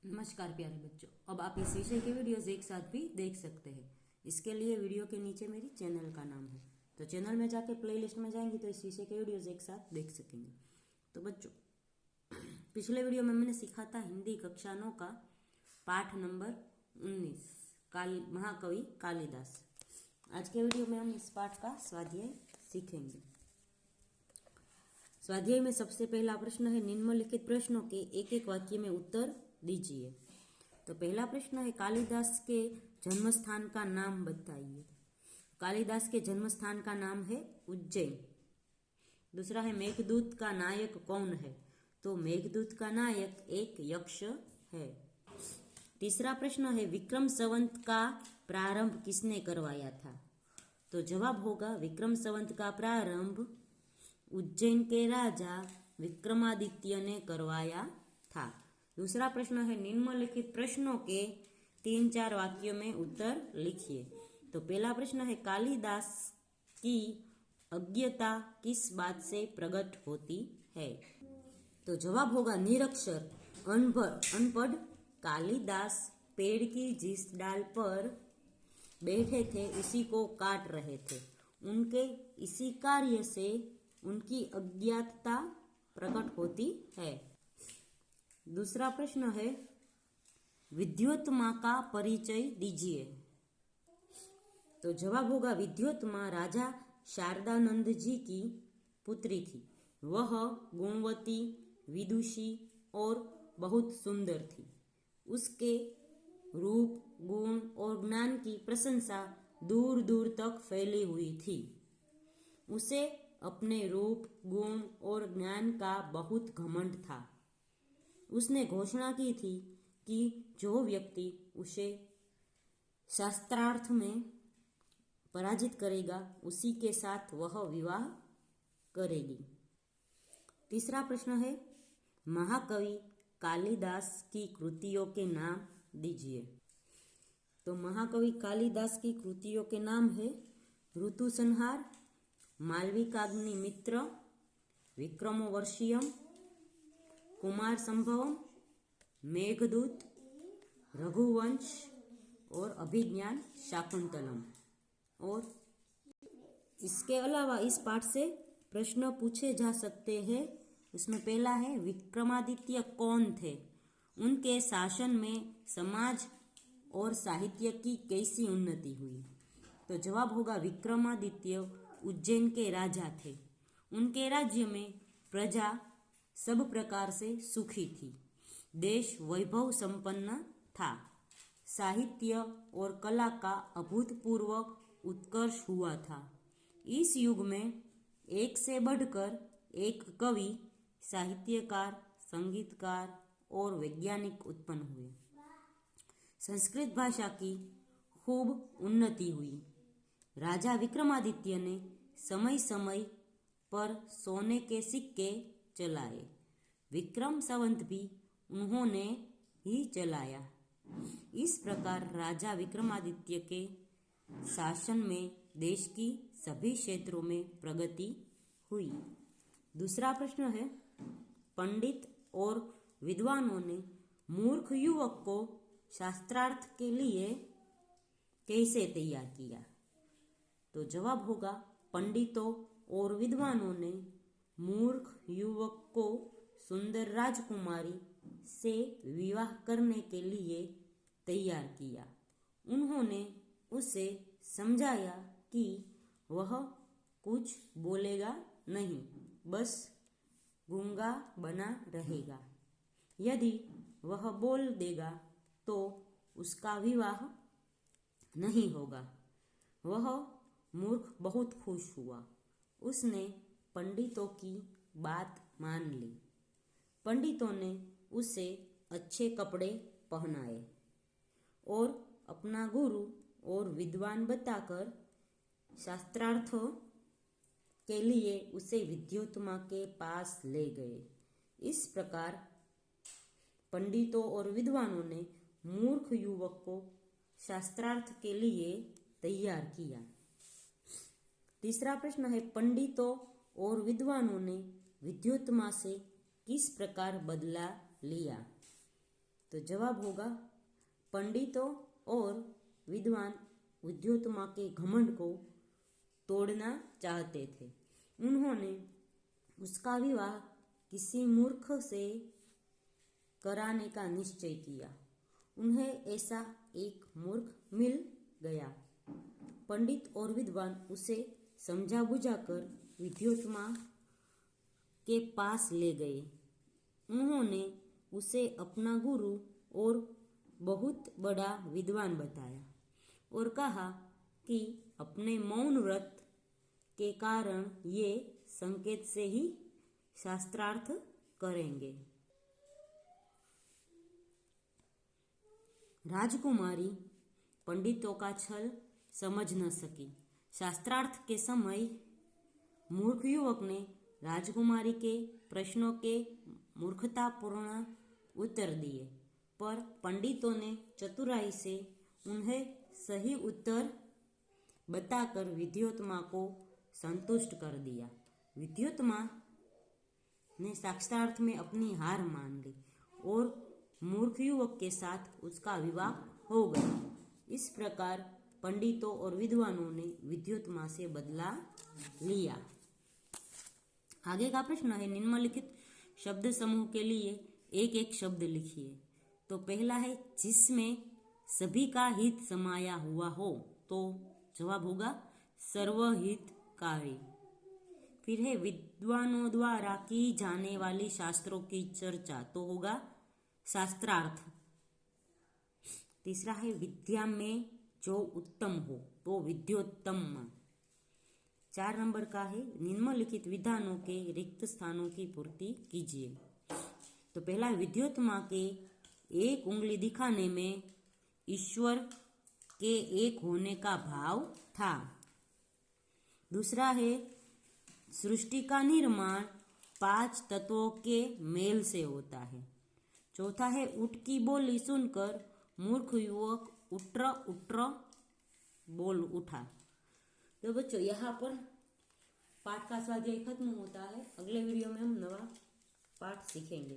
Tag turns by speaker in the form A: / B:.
A: नमस्कार प्यारे बच्चों, अब आप इस विषय के वीडियोस एक साथ भी देख सकते हैं। इसके लिए वीडियो के नीचे मेरी चैनल का नाम है, तो चैनल में जाके प्लेलिस्ट में जाएंगे तो इस विषय के वीडियोस एक साथ देख सकेंगे। तो बच्चों, पिछले वीडियो में मैंने सीखा था हिंदी कक्षा 9 का पाठ नंबर 19 महाकवि कालिदास। आज के वीडियो में हम इस पाठ का स्वाध्याय सीखेंगे। स्वाध्याय में सबसे पहला प्रश्न है, निम्नलिखित प्रश्नों के एक एक वाक्य में उत्तर दीजिए। तो पहला प्रश्न है, कालिदास के जन्म स्थान का नाम बताइए। कालिदास के जन्म स्थान का नाम है उज्जैन। दूसरा है, मेघदूत का नायक कौन है? तो मेघदूत का नायक एक यक्ष है। तीसरा प्रश्न है, विक्रम संवत का प्रारंभ किसने करवाया था? तो जवाब होगा, विक्रम संवत का प्रारंभ उज्जैन के राजा विक्रमादित्य ने करवाया था। दूसरा प्रश्न है, निम्नलिखित प्रश्नों के 3-4 वाक्यों में उत्तर लिखिए। तो पहला प्रश्न है, कालिदास की अज्ञता किस बात से प्रकट होती है? तो जवाब होगा, निरक्षर अनपढ़ कालिदास पेड़ की जिस डाल पर बैठे थे उसी को काट रहे थे। उनके इसी कार्य से उनकी अज्ञातता प्रकट होती है। दूसरा प्रश्न है, विद्योत्मा का परिचय दीजिए। तो जवाब होगा, विद्योत्मा राजा शारदानंद जी की पुत्री थी। वह गुणवती, विदुषी और बहुत सुंदर थी। उसके रूप, गुण और ज्ञान की प्रशंसा दूर दूर तक फैली हुई थी। उसे अपने रूप, गुण और ज्ञान का बहुत घमंड था। उसने घोषणा की थी कि जो व्यक्ति उसे शास्त्रार्थ में पराजित करेगा उसी के साथ वह विवाह करेगी। तीसरा प्रश्न है, महाकवि कालिदास की कृतियों के नाम दीजिए। तो महाकवि कालिदास की कृतियों के नाम है ऋतु संहार, मालविकाग्नि मित्र, विक्रमोर्वशीयम, कुमार संभवम, मेघदूत, रघुवंश और अभिज्ञान शाकुंतलम। और इसके अलावा इस पाठ से प्रश्न पूछे जा सकते हैं। इसमें पहला है, विक्रमादित्य कौन थे? उनके शासन में समाज और साहित्य की कैसी उन्नति हुई? तो जवाब होगा, विक्रमादित्य उज्जैन के राजा थे। उनके राज्य में प्रजा सब प्रकार से सुखी थी। देश वैभव संपन्न था। साहित्य और कला का अभूतपूर्व उत्कर्ष हुआ था। इस युग में एक से बढ़कर एक कवि, साहित्यकार, संगीतकार और वैज्ञानिक उत्पन्न हुए। संस्कृत भाषा की खूब उन्नति हुई। राजा विक्रमादित्य ने समय समय पर सोने के सिक्के चलाए। विक्रम संवत भी उन्होंने ही चलाया। इस प्रकार राजा विक्रमादित्य के शासन में देश की सभी क्षेत्रों में प्रगति हुई। दूसरा प्रश्न है, पंडित और विद्वानों ने मूर्ख युवक को शास्त्रार्थ के लिए कैसे तैयार किया? तो जवाब होगा, पंडितों और विद्वानों ने मूर्ख युवक को सुंदर राजकुमारी से विवाह करने के लिए तैयार किया। उन्होंने उसे समझाया कि वह कुछ बोलेगा नहीं, बस गूंगा बना रहेगा। यदि वह बोल देगा तो उसका विवाह नहीं होगा। वह मूर्ख बहुत खुश हुआ। उसने पंडितों की बात मान ली। पंडितों ने उसे अच्छे कपड़े पहनाए और अपना गुरु और विद्वान बताकर शास्त्रार्थों के लिए उसे विद्योत्मा के पास ले गए। इस प्रकार पंडितों और विद्वानों ने मूर्ख युवक को शास्त्रार्थ के लिए तैयार किया। तीसरा प्रश्न है, पंडितों और विद्वानों ने विद्योत्मा से किस प्रकार बदला लिया? तो जवाब होगा पंडितों और विद्वान विद्योत्मा के घमंड को तोड़ना चाहते थे। उन्होंने उसका विवाह किसी मूर्ख से कराने का निश्चय किया। उन्हें ऐसा एक मूर्ख मिल गया। पंडित और विद्वान उसे समझा बुझाकर विद्योत्मा के पास ले गए। उन्होंने उसे अपना गुरु और बहुत बड़ा विद्वान बताया और कहा कि अपने मौन व्रत के कारण ये संकेत से ही शास्त्रार्थ करेंगे। राजकुमारी पंडितों का छल समझ न सकी। शास्त्रार्थ के समय मूर्ख युवक ने राजकुमारी के प्रश्नों के मूर्खतापूर्ण उत्तर दिए, पर पंडितों ने चतुराई से उन्हें सही उत्तर बताकर विद्योत्मा को संतुष्ट कर दिया। विद्योत्मा ने शास्त्रार्थ में अपनी हार मान ली और मूर्ख युवक के साथ उसका विवाह हो गया। इस प्रकार पंडितों और विद्वानों ने विद्योत्मा से बदला लिया। आगे का प्रश्न है निम्नलिखित शब्द समूह के लिए एक एक शब्द लिखिए। तो पहला है जिसमें सभी का हित समाया हुआ हो, तो जवाब होगा सर्वहितकारी। फिर है विद्वानों द्वारा की जाने वाली शास्त्रों की चर्चा, तो होगा शास्त्रार्थ। तीसरा है विद्या में जो उत्तम हो, तो विद्योत्तम। 4 नंबर का है निम्नलिखित विधानों के रिक्त स्थानों की पूर्ति कीजिए। तो पहला विद्योत्मा के एक उंगली दिखाने में ईश्वर के एक होने का भाव था। दूसरा है सृष्टि का निर्माण 5 तत्वों के मेल से होता है। चौथा है ऊँट की बोली सुनकर मूर्ख युवक उट्र उट्र बोल उठा। तो बच्चों यहाँ पर पाठ का स्वाध्याय खत्म होता है। अगले वीडियो में हम नवा पाठ सीखेंगे।